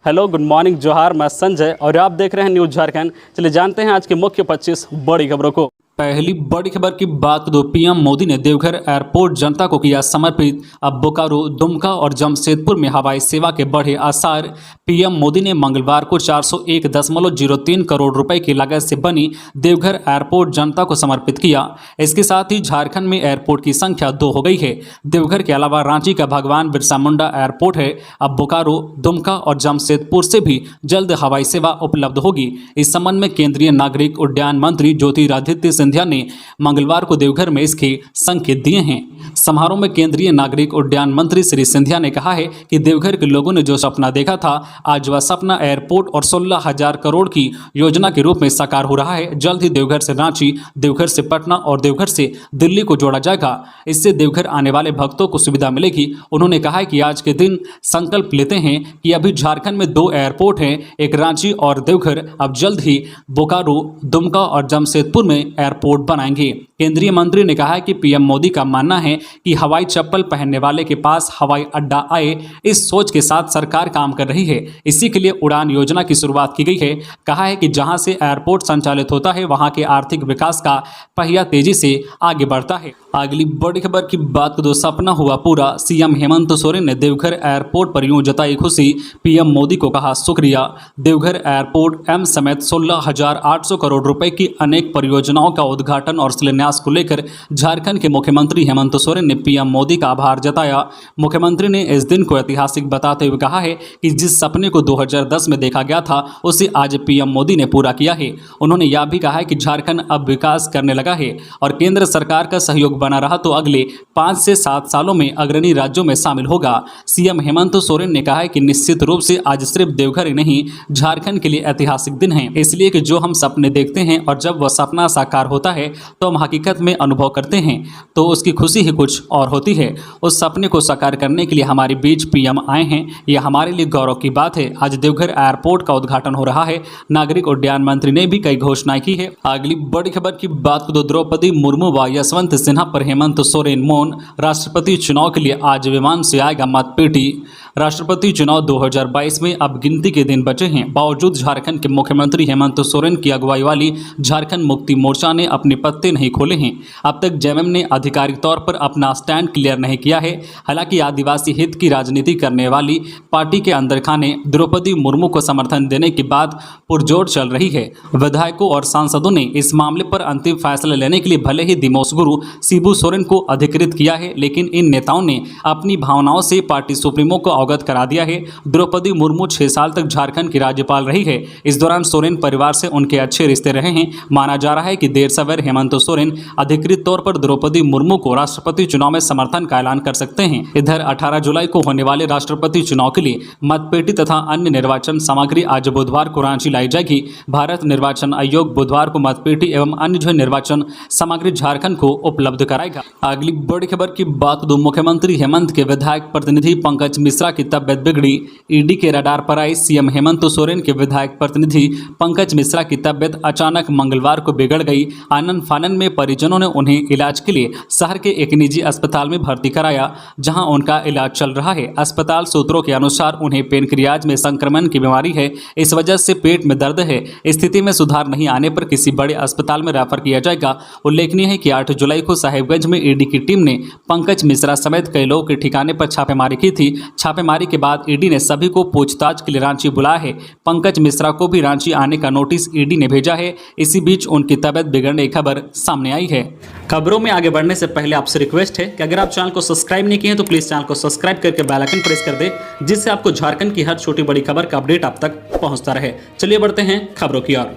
Hello, good morning, जोहार। मैं संजय और आप देख रहे हैं न्यूज़ झारखंड। चलिए जानते हैं आज की मुख्य 25 बड़ी खबरों को। पहली बड़ी खबर की बात करो, पीएम मोदी ने देवघर एयरपोर्ट जनता को किया समर्पित। अब बोकारो, दुमका और जमशेदपुर में हवाई सेवा के बढ़े आसार। पीएम मोदी ने मंगलवार को 401.03 करोड़ रुपए की लागत से बनी देवघर एयरपोर्ट जनता को समर्पित किया। इसके साथ ही झारखंड में एयरपोर्ट की संख्या 2 हो गई है। देवघर के अलावा रांची का भगवान बिरसा मुंडा एयरपोर्ट है। अब बोकारो, दुमका और जमशेदपुर से भी जल्द हवाई सेवा उपलब्ध होगी। इस संबंध में केंद्रीय नागरिक उड्डयन मंत्री ज्योतिरादित्य सिंधिया ने मंगलवार को देवघर में इसके संकेत दिए हैं। समारोह में केंद्रीय नागरिक उड्डयन मंत्री श्री सिंधिया ने कहा है कि देवघर के लोगों ने जो सपना देखा था, आज वह सपना एयरपोर्ट और 16,000 करोड़ की योजना के रूप में साकार हो रहा है। जल्द ही देवघर से रांची, देवघर से पटना और देवघर से दिल्ली को जोड़ा जाएगा। इससे देवघर आने वाले भक्तों को सुविधा मिलेगी। उन्होंने कहा है कि आज के दिन संकल्प लेते हैं कि अभी झारखंड में 2 एयरपोर्ट हैं, एक रांची और देवघर। अब जल्द ही बोकारो, दुमका और जमशेदपुर में एयरपोर्ट बनाएंगे। केंद्रीय मंत्री ने कहा है कि पीएम मोदी का मानना है कि हवाई चप्पल पहनने वाले के पास हवाई अड्डा आए, इस सोच के साथ सरकार काम कर रही है। इसी के लिए उड़ान योजना की शुरुआत की गई है। कहा है कि जहां से एयरपोर्ट संचालित होता है, वहां के आर्थिक विकास का पहिया तेजी से आगे बढ़ता है। अगली बड़ी खबर की बात करो, सपना हुआ पूरा। सीएम हेमंत सोरेन ने देवघर एयरपोर्ट पर यूं जताई खुशी, पीएम मोदी को कहा शुक्रिया। देवघर एयरपोर्ट एम समेत 16,800 करोड़ रुपए की अनेक परियोजनाओं का उद्घाटन और शिलान्यास को लेकर झारखंड के मुख्यमंत्री हेमंत सोरेन ने पीएम मोदी का आभार जताया। मुख्यमंत्री ने इस दिन को ऐतिहासिक बताते हुए कहा है कि जिस सपने को 2010 में देखा गया था, उसे आज पीएम मोदी ने पूरा किया है। उन्होंने यह भी कहा है कि झारखंड अब विकास करने लगा है और केंद्र सरकार का सहयोग बना रहा तो अगले 5 से 7 सालों में अग्रणी राज्यों में शामिल होगा। सीएम हेमंत सोरेन ने कहा है कि निश्चित रूप से आज सिर्फ देवघर ही नहीं, झारखंड के लिए ऐतिहासिक दिन है, इसलिए कि जो हम सपने देखते हैं और जब वह सपना साकार होता है तो हम हकीकत में अनुभव करते हैं, तो उसकी खुशी ही कुछ और होती है। उस सपने को साकार करने के लिए हमारे बीच पीएम आए हैं, यह हमारे लिए गौरव की बात है। आज देवघर एयरपोर्ट का उद्घाटन हो रहा है। नागरिक उड्डयन मंत्री ने भी कई घोषणाएं की है। अगली बड़ी खबर की बात करो, द्रौपदी मुर्मू व यशवंत सिन्हा पर हेमंत सोरेन मौन। राष्ट्रपति चुनाव के लिए आज विमान से आएगा मतपेटी। राष्ट्रपति चुनाव 2022 में अब गिनती के दिन बचे हैं। बावजूद झारखंड के मुख्यमंत्री हेमंत सोरेन की अगुवाई वाली झारखंड मुक्ति मोर्चा ने अपने पत्ते नहीं खोले हैं। अब तक जेएमएम ने आधिकारिक तौर पर अपना स्टैंड क्लियर नहीं किया है। हालांकि आदिवासी हित की राजनीति करने वाली पार्टी के अंदर खाने द्रौपदी मुर्मू को समर्थन देने की बात पुरजोर चल रही है। विधायकों और सांसदों ने इस मामले पर अंतिम फैसला लेने के लिए भले ही दिमोस गुरु शिबू सोरेन को अधिकृत किया है, लेकिन इन नेताओं ने अपनी भावनाओं से पार्टी सुप्रीमो को अवगत करा दिया है। द्रौपदी मुर्मू 6 साल तक झारखंड की राज्यपाल रही है। इस दौरान सोरेन परिवार से उनके अच्छे रिश्ते रहे हैं। माना जा रहा है कि देर सवेर हेमंत सोरेन अधिकृत तौर पर द्रौपदी मुर्मू को राष्ट्रपति चुनाव में समर्थन का ऐलान कर सकते हैं। इधर 18 जुलाई को होने वाले राष्ट्रपति चुनाव के लिए मतपेटी तथा अन्य निर्वाचन सामग्री आज बुधवार को रांची लाई जाएगी। भारत निर्वाचन आयोग बुधवार को मतपेटी एवं अन्य निर्वाचन सामग्री झारखंड को उपलब्ध कराएगा। अगली बड़ी खबर की बात दो, मुख्यमंत्री हेमंत के विधायक प्रतिनिधि पंकज मिश्रा की तबियत बिगड़ी। ईडी के रडार पर आई सीएम हेमंत सोरेन के विधायक प्रतिनिधि पंकज मिश्रा की तबियत अचानक मंगलवार को बिगड़ गई। आनन फानन में परिजनों ने उन्हें इलाज के लिए शहर के एक निजी अस्पताल में भर्ती कराया, जहां उनका इलाज चल रहा है। अस्पताल सूत्रों के अनुसार उन्हें पेनक्रियाज में संक्रमण की बीमारी है, इस वजह से पेट में दर्द है। स्थिति में सुधार नहीं आने पर किसी बड़े अस्पताल में रेफर किया जाएगा। उल्लेखनीय है कि 8 जुलाई को साहिबगंज में ईडी की टीम ने पंकज मिश्रा समेत कई लोगों के ठिकाने पर छापेमारी की थी। छापेमारी के बाद ईडी ने सभी को पूछताछ के लिए रांची बुलाया है। पंकज मिश्रा को भी रांची आने का नोटिस ईडी ने भेजा है। इसी बीच उनकी तबियत बिगड़ने की खबर सामने आई है। खबरों में आगे बढ़ने से पहले आपसे रिक्वेस्ट है कि अगर आप चैनल को सब्सक्राइब नहीं किए हैं तो प्लीज चैनल को सब्सक्राइब करके बेल आइकन प्रेस कर दे, जिससे आपको झारखंड की हर छोटी बड़ी खबर का अपडेट आप तक पहुंचता रहे। चलिए बढ़ते हैं खबरों की ओर।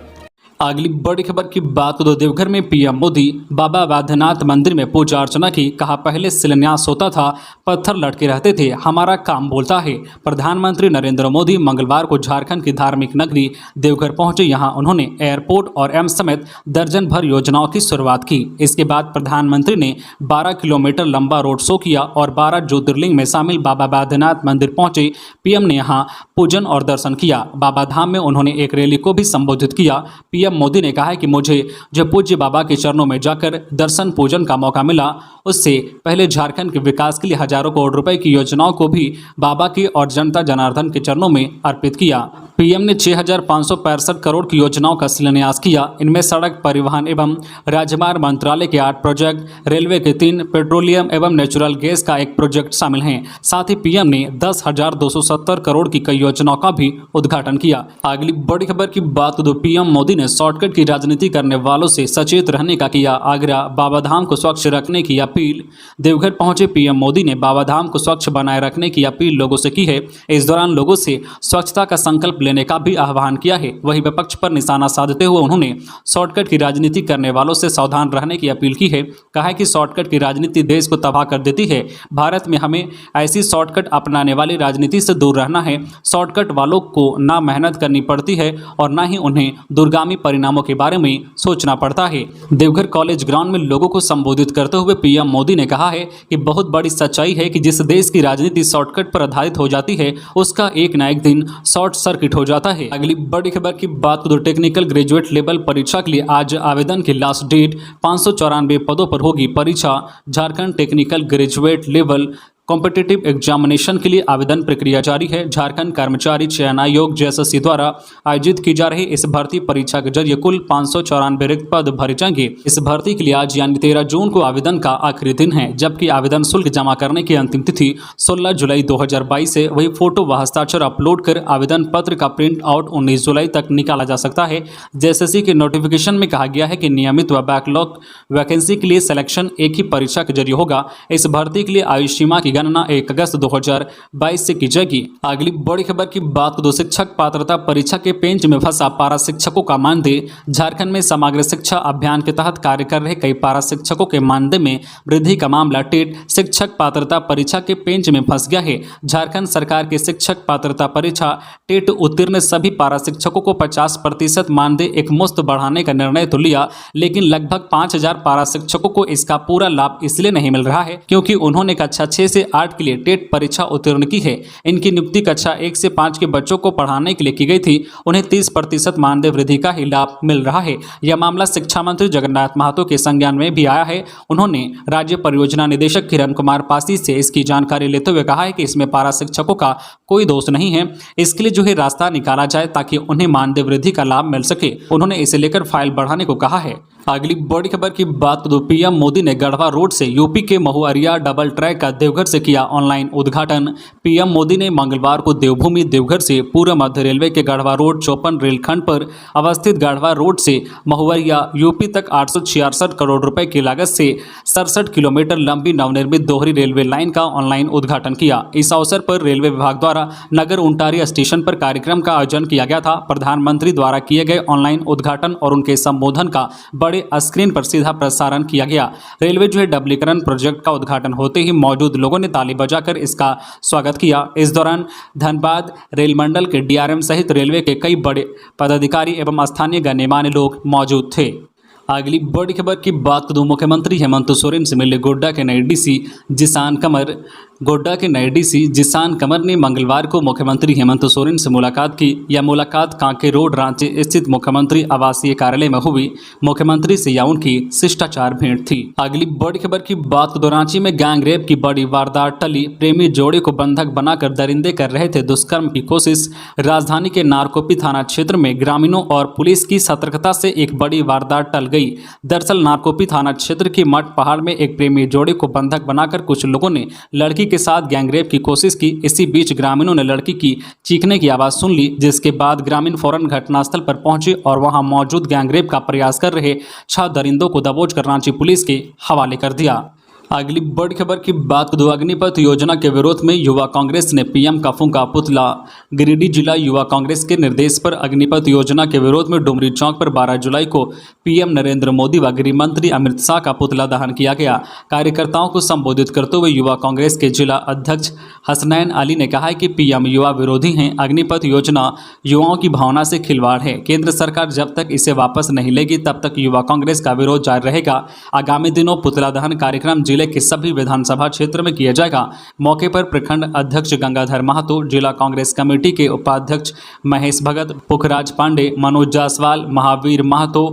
अगली बड़ी खबर की बात तो देवघर में पीएम मोदी बाबा वैद्यनाथ मंदिर में पूजा अर्चना की। कहा पहले शिलान्यास होता था, पत्थर लटके रहते थे, हमारा काम बोलता है। प्रधानमंत्री नरेंद्र मोदी मंगलवार को झारखंड की धार्मिक नगरी देवघर पहुंचे। यहां उन्होंने एयरपोर्ट और एम्स समेत दर्जन भर योजनाओं की शुरुआत की। इसके बाद प्रधानमंत्री ने 12 किलोमीटर लंबा रोड शो किया और 12 ज्योतिर्लिंग में शामिल बाबा वैद्यनाथ मंदिर पहुंचे। पीएम ने यहां पूजन और दर्शन किया। बाबा धाम में उन्होंने एक रैली को भी संबोधित किया। पीएम पीएम मोदी ने कहा है कि मुझे जो पूज्य बाबा के चरणों में जाकर दर्शन पूजन का मौका मिला, उससे पहले झारखंड के विकास के लिए हजारों करोड़ रुपए की योजनाओं को भी बाबा की और जनता जनार्दन के चरणों में अर्पित किया। पीएम ने 6,565 करोड़ की योजनाओं का शिलान्यास किया। इनमें सड़क परिवहन एवं राजमार्ग मंत्रालय के 8 प्रोजेक्ट, रेलवे के 3, पेट्रोलियम एवं नेचुरल गैस का 1 प्रोजेक्ट शामिल हैं। साथ ही पीएम ने 10,270 करोड़ की कई योजनाओं का भी उद्घाटन किया। अगली बड़ी खबर की बात करें तो पीएम मोदी ने शॉर्टकट की राजनीति करने वालों से सचेत रहने का किया आग्रह। बाबाधाम को स्वच्छ रखने की अपील। देवघर पहुंचे पीएम मोदी ने बाबाधाम को स्वच्छ बनाए रखने की अपील लोगों से की है। इस दौरान लोगों से स्वच्छता का संकल्प लेने का भी आह्वान किया है। वहीं विपक्ष पर निशाना साधते हुए उन्होंने शॉर्टकट की राजनीति करने वालों से सावधान रहने की अपील की है। कहा है कि शॉर्टकट की राजनीति देश को तबाह कर देती है। भारत में हमें ऐसी शॉर्टकट अपनाने वाली राजनीति से दूर रहना है। शॉर्टकट वालों को ना मेहनत करनी पड़ती है और ना ही उन्हें दूरगामी परिणामों के बारे में सोचना पड़ता है। देवघर कॉलेज ग्राउंड में लोगों को संबोधित करते हुए पीएम मोदी ने कहा है कि बहुत बड़ी सच्चाई है कि जिस देश की राजनीति शॉर्टकट पर आधारित हो जाती है, उसका एक न एक दिन शॉर्ट सर्किट हो जाता है। अगली बड़ी खबर की बात करें तो टेक्निकल ग्रेजुएट लेवल परीक्षा के लिए आज आवेदन की लास्ट डेट। 594 पदों पर होगी परीक्षा। Jharkhand technical graduate level competitive examination के लिए आवेदन प्रक्रिया जारी है। झारखंड कर्मचारी चयन आयोग जेएसएससी द्वारा आयोजित की जा रही इस भर्ती परीक्षा के जरिए कुल 594 रिक्त पद भरे जाएंगे। इस भर्ती के लिए आज यानी 13 जून को आवेदन का आखिरी दिन है, जबकि आवेदन शुल्क जमा करने की अंतिम तिथि 16 जुलाई 2022 है। वही फोटो व हस्ताक्षर अपलोड कर आवेदन पत्र का प्रिंट आउट 19 जुलाई तक निकाला जा सकता है। जेएसएससी के नोटिफिकेशन में कहा गया है कि नियमित व बैकलॉग वैकेंसी के लिए सिलेक्शन एक ही परीक्षा के जरिए होगा। इस भर्ती के लिए आयु सीमा की गणना 1 अगस्त 2022 से की जाएगी। अगली बड़ी खबर की बात करें तो शिक्षक पात्रता परीक्षा के पेंच में फंसा पारा शिक्षकों का मानदेय। झारखंड में समग्र शिक्षा अभियान के तहत कार्य कर रहे कई पारा शिक्षकों के मानदेय में वृद्धि का मामला टेट शिक्षक पात्रता परीक्षा के पेंच में फंस गया है। झारखंड सरकार के शिक्षक पात्रता परीक्षा टेट उत्तीर्ण सभी पारा शिक्षकों को 50% मानदेय एक मुश्त बढ़ाने का निर्णय तो लिया, लेकिन लगभग 5,000 पारा शिक्षकों को इसका पूरा लाभ इसलिए नहीं मिल रहा है क्योंकि उन्होंने कक्षा 6 से 8 के लिए टेट परीक्षा उत्तीर्ण की है। इनकी नियुक्ति कक्षा 1 से 5 के बच्चों को पढ़ाने के लिए की गई थी। उन्हें 30% मानदेय वृद्धि का ही लाभ मिल रहा है। यह मामला शिक्षा मंत्री जगन्नाथ महतो के संज्ञान में भी आया है। उन्होंने राज्य परियोजना निदेशक किरण कुमार पासी से इसकी जानकारी लेते हुए कहा है कि इसमें पारा शिक्षकों का कोई दोष नहीं है। इसके लिए जो है रास्ता निकाला जाए ताकि उन्हें मानदेय वृद्धि का लाभ मिल सके। उन्होंने इसे लेकर फाइल बढ़ाने को कहा है। अगली बड़ी खबर की बात करें तो पीएम मोदी ने गढ़वा रोड से यूपी के महुअरिया डबल ट्रैक का देवघर से किया ऑनलाइन उद्घाटन। पीएम मोदी ने मंगलवार को देवभूमि देवघर से पूर्व मध्य रेलवे के गढ़वा रोड 54 रेलखंड पर अवस्थित गढ़वा रोड से महुअरिया यूपी तक 866 करोड़ रुपए की लागत से 67 किलोमीटर लंबी नवनिर्मित दोहरी रेलवे लाइन का ऑनलाइन उद्घाटन किया। इस अवसर पर रेलवे विभाग द्वारा नगर उंटारी स्टेशन पर कार्यक्रम का आयोजन किया गया था। प्रधानमंत्री द्वारा किए गए ऑनलाइन उद्घाटन और उनके संबोधन का बड़े स्क्रीन पर सीधा प्रसारण किया गया। रेलवे जो है डबलीकरण प्रोजेक्ट का उद्घाटन होते ही मौजूद लोगों ने ताली बजाकर इसका स्वागत किया। इस दौरान धनबाद रेल मंडल के डीआरएम सहित रेलवे के कई बड़े पदाधिकारी एवं स्थानीय गणमान्य लोग मौजूद थे। अगली बड़ी खबर की बात करें तो मुख्यमंत्री हेमंत सोरेन से मिले गोड्डा के नए डीसी जिसान कमर। गोड्डा के नए डीसी जिसान कमर ने मंगलवार को मुख्यमंत्री हेमंत सोरेन से मुलाकात की। यह मुलाकात कांके रोड रांची स्थित मुख्यमंत्री आवासीय कार्यालय में हुई। मुख्यमंत्री से यह उनकी शिष्टाचार भेंट थी। अगली बड़ी खबर की बात करें तो रांची में गैंग रेप की बड़ी वारदात टली। प्रेमी जोड़े को बंधक बनाकर दरिंदे कर रहे थे दुष्कर्म की कोशिश। राजधानी के नारकोपी थाना क्षेत्र में ग्रामीणों और पुलिस की सतर्कता से एक बड़ी वारदात टल गई। दरअसल नारकोपी थाना क्षेत्र की मठ पहाड़ में एक प्रेमी जोड़े को बंधक बनाकर कुछ लोगों ने लड़की के साथ गैंगरेप की कोशिश की। इसी बीच ग्रामीणों ने लड़की की चीखने की आवाज सुन ली, जिसके बाद ग्रामीण फौरन घटनास्थल पर पहुंचे और वहां मौजूद गैंगरेप का प्रयास कर रहे 6 दरिंदों को दबोचकर रांची पुलिस के हवाले कर दिया। अगली बड़ी खबर की बात करें तो अग्निपथ योजना के विरोध में युवा कांग्रेस ने पीएम का फूंका पुतला। गिरिडीह जिला युवा कांग्रेस के निर्देश पर अग्निपथ योजना के विरोध में डुमरी चौक पर 12 जुलाई को पीएम नरेंद्र मोदी व गृह मंत्री अमित शाह का पुतला दहन किया गया। कार्यकर्ताओं को संबोधित करते हुए युवा कांग्रेस के जिला अध्यक्ष हसनैन अली ने कहा है कि पीएम युवा विरोधी हैं। अग्निपथ योजना युवाओं की भावना से खिलवाड़ है। केंद्र सरकार जब तक इसे वापस नहीं लेगी तब तक युवा कांग्रेस का विरोध जारी रहेगा। आगामी दिनों पुतला दहन कार्यक्रम जिले के सभी विधानसभा क्षेत्र में किया जाएगा। मौके पर प्रखंड अध्यक्ष गंगाधर महतो, जिला कांग्रेस कमेटी के उपाध्यक्ष महेश भगत, पुखराज पांडे, मनोज जायसवाल, महावीर महतो,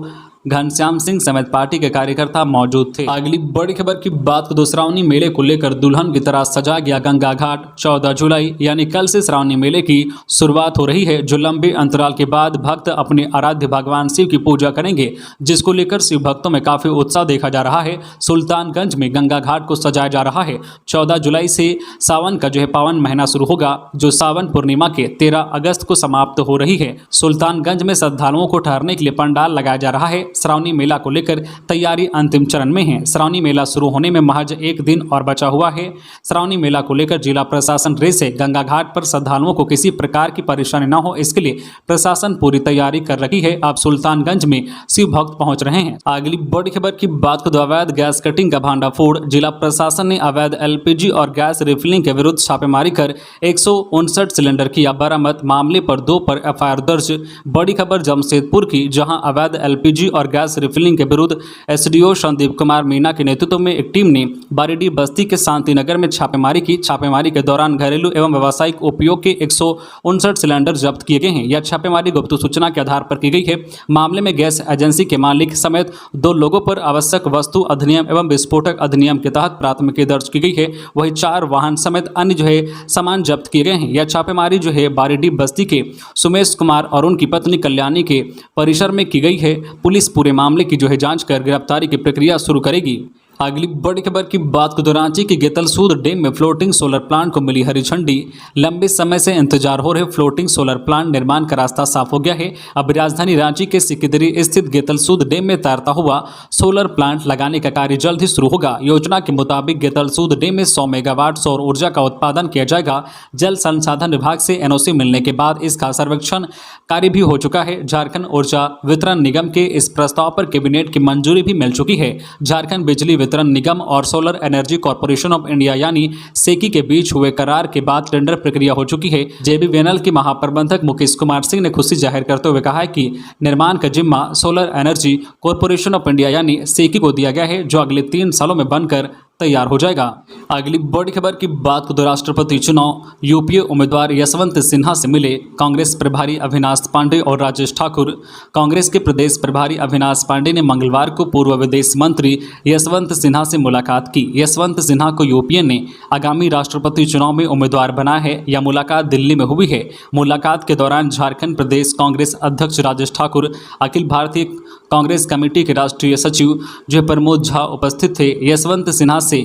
घनश्याम सिंह समेत पार्टी के कार्यकर्ता मौजूद थे। अगली बड़ी खबर की बात करें तो श्रावणी मेले को लेकर दुल्हन की तरह सजा गया गंगा घाट। 14 जुलाई यानी कल से श्रावणी मेले की शुरुआत हो रही है, जो लंबे अंतराल के बाद भक्त अपने आराध्य भगवान शिव की पूजा करेंगे, जिसको लेकर शिव भक्तों में काफी उत्साह देखा जा रहा है। सुल्तानगंज में गंगा घाट को सजाया जा रहा है। 14 जुलाई से सावन का पावन महीना शुरू होगा, जो सावन पूर्णिमा के 13 अगस्त को समाप्त हो रही है। सुल्तानगंज में श्रद्धालुओं को ठहरने के लिए पंडाल लगाया जा रहा है। श्रावणी मेला को लेकर तैयारी अंतिम चरण में है। श्रावणी मेला शुरू होने में महज एक दिन और बचा हुआ है। श्रावणी मेला को लेकर जिला प्रशासन रेस है। गंगा घाट पर श्रद्धालुओं को किसी प्रकार की परेशानी न हो, इसके लिए प्रशासन पूरी तैयारी कर रखी है। अब सुल्तानगंज में शिव भक्त पहुंच रहे हैं। अगली बड़ी खबर की बात करें तो अवैध गैस कटिंग का भांडाफोड़। जिला प्रशासन ने अवैध LPG और गैस रिफिलिंग के विरुद्ध छापेमारी कर 159 सिलेंडर किया बरामद। मामले पर 2 पर FIR दर्ज। बड़ी खबर जमशेदपुर की, जहां अवैध LPG और गैस रिफिलिंग के विरुद्ध SDO संदीप कुमार मीना के नेतृत्व में एक टीम ने बारीडीह बस्ती के शांतिनगर में छापेमारी की। छापेमारी के दौरान घरेलू एवं व्यावसायिक उपयोग के 159 सिलेंडर जब्त किए गए हैं। यह छापेमारी गुप्त सूचना के आधार पर की गई है। मामले में गैस एजेंसी के मालिक समेत 2 लोगों पर आवश्यक वस्तु अधिनियम एवं विस्फोटक अधिनियम के तहत प्राथमिकी दर्ज की गई है। वहीं 4 वाहन समेत अन्य सामान जब्त किए गए हैं। यह छापेमारी बारीडीह बस्ती के सुमेश कुमार और उनकी पत्नी कल्याणी के परिसर में की गई है। पुलिस पूरे मामले की जांच कर गिरफ्तारी की प्रक्रिया शुरू करेगी। अगली बड़ी खबर की बात करें तो रांची के गेतलसूद डैम में फ्लोटिंग सोलर प्लांट को मिली हरी झंडी। लंबे समय से इंतजार हो रहे फ्लोटिंग सोलर प्लांट निर्माण का रास्ता साफ हो गया है। अब राजधानी रांची के सिकिदरी स्थित गेतलसूद डैम में तैरता हुआ सोलर प्लांट लगाने का कार्य जल्द ही शुरू होगा। योजना के मुताबिक गेतलसूद डैम में 100 मेगावाट सौर ऊर्जा का उत्पादन किया जाएगा। जल संसाधन विभाग से NOC मिलने के बाद इसका सर्वेक्षण कार्य भी हो चुका है। झारखंड ऊर्जा वितरण निगम के इस प्रस्ताव पर कैबिनेट की मंजूरी भी मिल चुकी है। झारखंड बिजली वितरण निगम और solar energy corporation of India यानी सेकी के बीच हुए करार के बाद टेंडर प्रक्रिया हो चुकी है। JBVNL के महाप्रबंधक मुकेश कुमार सिंह ने खुशी जाहिर करते हुए कहा है कि निर्माण का जिम्मा solar energy corporation of India यानी सेकी को दिया गया है, जो अगले 3 सालों में बनकर तैयार हो जाएगा। अगली बड़ी खबर की बात करें तो राष्ट्रपति चुनाव। UPA उम्मीदवार यशवंत सिन्हा से मिले कांग्रेस प्रभारी अविनाश पांडे और राजेश ठाकुर। कांग्रेस के प्रदेश प्रभारी अविनाश पांडे ने मंगलवार को पूर्व विदेश मंत्री यशवंत सिन्हा से मुलाकात की। यशवंत सिन्हा को UPA ने आगामी राष्ट्रपति चुनाव में उम्मीदवार बनाया है। यह मुलाकात दिल्ली में हुई है। मुलाकात के दौरान झारखंड प्रदेश कांग्रेस अध्यक्ष राजेश ठाकुर, अखिल भारतीय कांग्रेस कमेटी के राष्ट्रीय सचिव प्रमोद झा उपस्थित थे। यशवंत सिन्हा से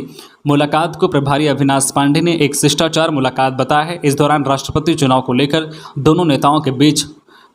मुलाकात को प्रभारी अविनाश पांडे ने एक शिष्टाचार मुलाकात बताया है। इस दौरान राष्ट्रपति चुनाव को लेकर दोनों नेताओं के बीच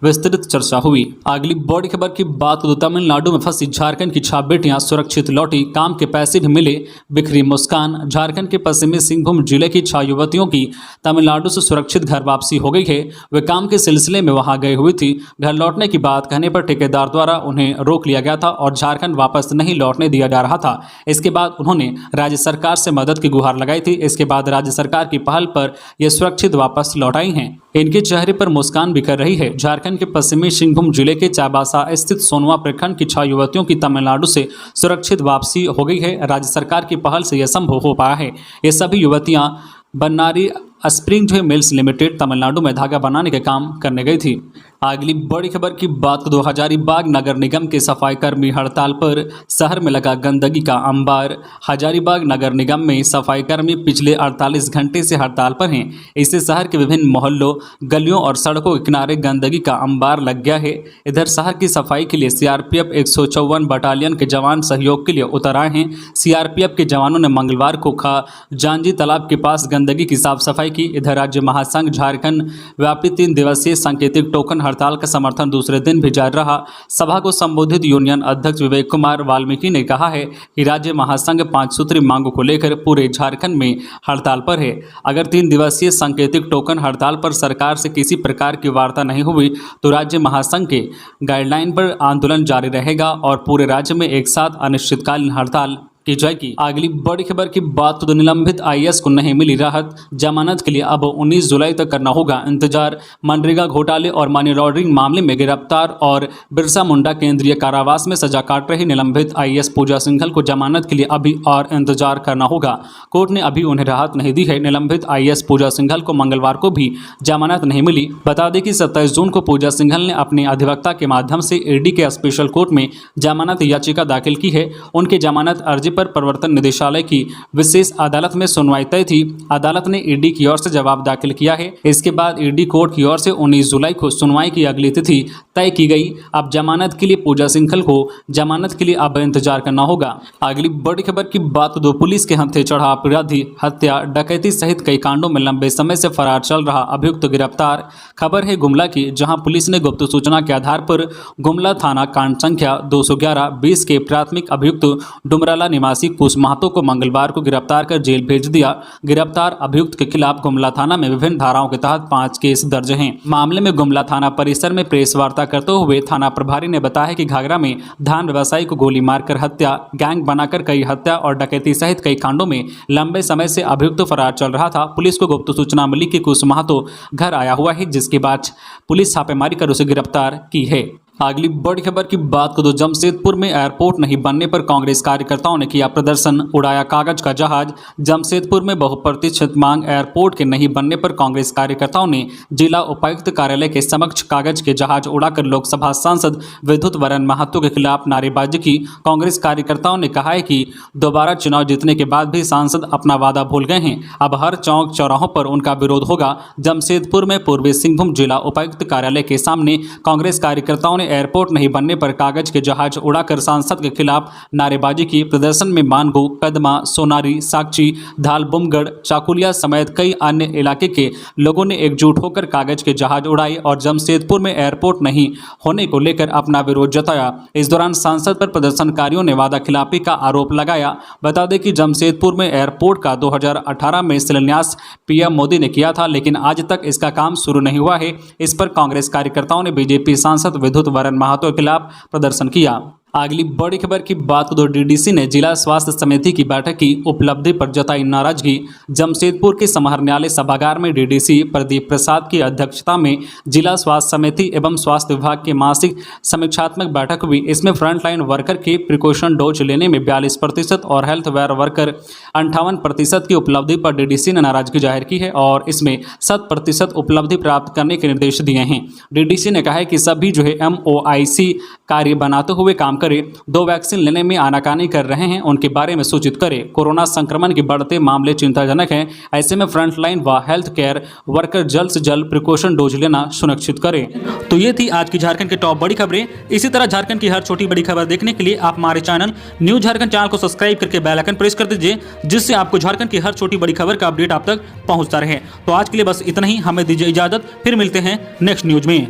विस्तृत चर्चा हुई। अगली बड़ी खबर की बात तो तमिलनाडु में फंसी झारखंड की 6 बेटियां सुरक्षित लौटी, काम के पैसे भी मिले, बिखरी मुस्कान। झारखंड के पश्चिमी सिंहभूम जिले की 6 युवतियों की तमिलनाडु से सुरक्षित घर वापसी हो गई है। वे काम के सिलसिले में वहां गई हुई थी। घर लौटने की बात कहने पर ठेकेदार द्वारा उन्हें रोक लिया गया था और झारखंड वापस नहीं लौटने दिया जा रहा था। इसके बाद उन्होंने राज्य सरकार से मदद की गुहार लगाई थी। इसके बाद राज्य सरकार की पहल पर ये सुरक्षित वापस लौट आई हैं। इनके चेहरे पर मुस्कान बिखर रही है। झारखंड के पश्चिमी सिंहभूम जिले के चाईबासा स्थित सोनवा प्रखंड की 6 युवतियों की तमिलनाडु से सुरक्षित वापसी हो गई है। राज्य सरकार की पहल से यह संभव हो पाया है। ये सभी युवतियां Bannari spring mills limited Tamil Nadu में धागा बनाने के काम करने गई थी। अगली बड़ी खबर की बात तो हजारीबाग नगर निगम के सफाई कर्मी हड़ताल पर, शहर में लगा गंदगी का अंबार। हजारीबाग नगर निगम में सफाई कर्मी पिछले 48 घंटे से हड़ताल पर हैं। इससे शहर के विभिन्न मोहल्लों, गलियों और सड़कों के किनारे गंदगी का अंबार लग गया है। इधर शहर की सफाई के लिए CRPF 154 बटालियन के जवान सहयोग के लिए उतर आए हैं। CRPF के जवानों ने मंगलवार को जांजी तालाब के पास गंदगी की साफ सफाई की। इधर राज्य महासंघ झारखंड व्यापी 3 दिवसीय सांकेतिक टोकन हड़ताल का समर्थन दूसरे दिन भी जारी रहा। सभा को संबोधित यूनियन अध्यक्ष विवेक कुमार वाल्मीकि ने कहा है कि राज्य महासंघ 5 सूत्री मांगों को लेकर पूरे झारखंड में हड़ताल पर है। अगर 3 दिवसीय सांकेतिक टोकन हड़ताल पर सरकार से किसी प्रकार की वार्ता नहीं हुई तो राज्य महासंघ के गाइडलाइन पर आंदोलन जारी रहेगा और पूरे राज्य में एक साथ अनिश्चितकालीन हड़ताल की जाएगी। अगली बड़ी खबर की बात तो निलंबित आईएएस को नहीं मिली राहत, जमानत के लिए अब 19 जुलाई तक करना होगा इंतजार। मनरेगा घोटाले और मनी लॉन्ड्रिंग मामले में गिरफ्तार और बिरसा मुंडा केंद्रीय कारावास में सजा काट रही निलंबित आईएएस पूजा सिंघल को जमानत के लिए अभी और इंतजार करना होगा। कोर्ट ने अभी उन्हें राहत नहीं दी है। निलंबित आईएएस पूजा सिंघल को मंगलवार को भी जमानत नहीं मिली। बता दें कि 27 जून को पूजा सिंघल ने अपने अधिवक्ता के माध्यम से ईडी के स्पेशल कोर्ट में जमानत याचिका दाखिल की है। उनके जमानत अर्जी पर प्रवर्तन निदेशालय की विशेष अदालत में सुनवाई तय थी। अदालत ने ईडी की ओर से जवाब दाखिल किया है। इसके बाद ईडी कोर्ट की ओर से 19 जुलाई को सुनवाई की अगली तिथि तय की गई। अब जमानत के लिए पूजा सिंघल को जमानत के लिए अब इंतजार करना होगा। अगली बड़ी खबर की बात दो पुलिस के हत्थे चढ़ा अपराधी, हत्या डकैती सहित कई कांडों में लंबे समय से फरार चल रहा अभियुक्त गिरफ्तार। खबर है गुमला की, जहां पुलिस ने गुप्त सूचना के आधार पर गुमला थाना कांड संख्या 211-20 के प्राथमिक अभियुक्त डुमराला निवासी कुश महतो को मंगलवार को गिरफ्तार कर जेल भेज दिया। गिरफ्तार अभियुक्त के खिलाफ गुमला थाना में विभिन्न धाराओं के तहत 5 केस दर्ज हैं। मामले में गुमला थाना परिसर में प्रेस वार्ता करते हुए थाना प्रभारी ने बताया कि घाघरा में धान व्यवसायी को गोली मारकर हत्या, गैंग बनाकर कई हत्या और डकैती सहित कई कांडों में लंबे समय से अभियुक्त फरार चल रहा था। पुलिस को गुप्त सूचना मिली कि कुश महतो घर आया हुआ है, जिसके बाद पुलिस छापेमारी कर उसे गिरफ्तार की है। अगली बड़ी खबर की बात करो, जमशेदपुर में एयरपोर्ट नहीं बनने पर कांग्रेस कार्यकर्ताओं ने किया प्रदर्शन, उड़ाया कागज का जहाज। जमशेदपुर में बहुप्रतीक्षित मांग एयरपोर्ट के नहीं बनने पर कांग्रेस कार्यकर्ताओं ने जिला उपायुक्त कार्यालय के समक्ष कागज के जहाज उड़ाकर लोकसभा सांसद विद्युत वरण महतो के खिलाफ नारेबाजी की। कांग्रेस कार्यकर्ताओं ने कहा है कि दोबारा चुनाव जीतने के बाद भी सांसद अपना वादा भूल गए हैं। अब हर चौक चौराहों पर उनका विरोध होगा। जमशेदपुर में पूर्वी सिंहभूम जिला उपायुक्त कार्यालय के सामने कांग्रेस कार्यकर्ताओं एयरपोर्ट नहीं बनने पर कागज के जहाज उड़ाकर सांसद के खिलाफ नारेबाजी की। प्रदर्शन में मानगो, कदमा, सोनारी, साक्षी, धालबुमगढ़, चाकुलिया समेत कई अन्य इलाके के लोगों ने एकजुट होकर कागज के जहाज उड़ाए और जमशेदपुर में एयरपोर्ट नहीं होने को लेकर अपना विरोध जताया। इस दौरान सांसद पर प्रदर्शनकारियों ने वादा खिलाफी का आरोप लगाया। बता दें कि जमशेदपुर में एयरपोर्ट का 2018 में शिलान्यास पीएम मोदी ने किया था, लेकिन आज तक इसका काम शुरू नहीं हुआ है। इस पर कांग्रेस कार्यकर्ताओं ने बीजेपी सांसद विद्युत वरण महतो के खिलाफ प्रदर्शन किया। अगली बड़ी खबर की बात तो डीडीसी ने जिला स्वास्थ्य समिति की बैठक की उपलब्धि पर जताई नाराजगी। जमशेदपुर के समाहरणालय सभागार में डीडीसी प्रदीप प्रसाद की अध्यक्षता में जिला स्वास्थ्य समिति एवं स्वास्थ्य विभाग की मासिक समीक्षात्मक बैठक हुई। इसमें फ्रंटलाइन वर्कर के प्रिकॉशन डोज लेने में 42% और हेल्थ वेयर वर्कर 58% की उपलब्धि पर डीडीसी ने नाराजगी जाहिर की है और इसमें 100% उपलब्धि प्राप्त करने के निर्देश दिए हैं। डीडीसी ने कहा है कि सभी जो है MOIC कार्य बनाते हुए काम 2 वैक्सीन लेने में आनाकानी कर रहे हैं, उनके बारे में सूचित करें। कोरोना संक्रमण के बढ़ते मामले चिंताजनक हैं। ऐसे में फ्रंटलाइन व हेल्थ केयर वर्कर जल्द से जल्द प्रिकॉशन डोज लेना सुनिश्चित करें। तो ये थी आज की झारखंड की टॉप बड़ी खबरें। इसी तरह झारखंड की हर छोटी बड़ी खबर देखने के लिए आप हमारे चैनल न्यूज झारखंड चैनल को सब्सक्राइब करके बेल आइकन प्रेस कर दीजिए, जिससे आपको झारखंड की हर छोटी बड़ी खबर का अपडेट आप तक पहुंचता रहे। तो आज के लिए बस इतना ही, हमें दीजिए इजाजत, फिर मिलते हैं नेक्स्ट न्यूज में।